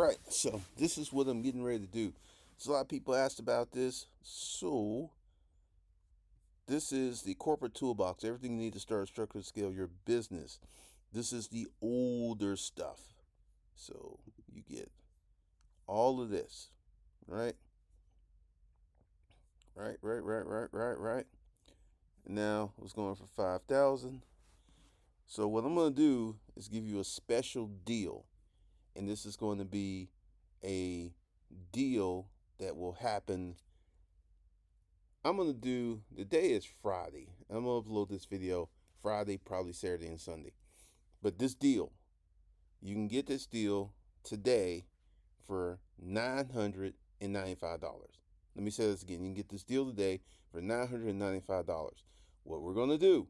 Right, so this is what I'm getting ready to do. So a lot of people asked about this. So this is the corporate toolbox. Everything you need to start, structure, and scale your business. This is the older stuff. So you get all of this, right? Right. Now it's going for 5,000. So what I'm gonna do is give you a special deal, and this is going to be a deal that will happen. I'm gonna do the day is Friday. I'm gonna upload this video Friday, probably Saturday and Sunday. But this deal, you can get this deal today for $995. Let me say this again. You can get this deal today for $995. What we're gonna do,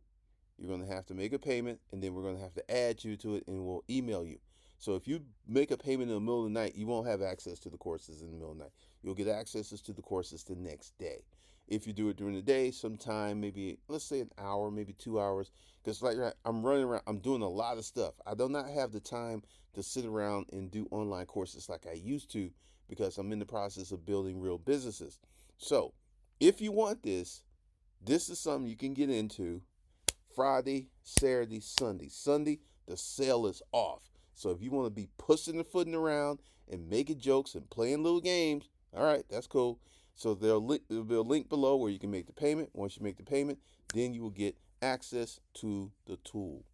you're going to have to make a payment, and then we're going to have to add you to it, and we'll email you. So if you make a payment in the middle of the night, you won't have access to the courses in the middle of the night. You'll get accesses to the courses the next day. If you do it during the day, sometime maybe let's say an hour, maybe 2 hours, because like I'm running around, I'm doing a lot of stuff. I do not have the time to sit around and do online courses like I used to because I'm in the process of building real businesses. So if you want this, this is something you can get into Friday, Saturday, Sunday. Sunday, the sale is off. So if you want to be pushing and footing around and making jokes and playing little games, all right, that's cool. So there'll be a link below where you can make the payment. Once you make the payment, then you will get access to the tool.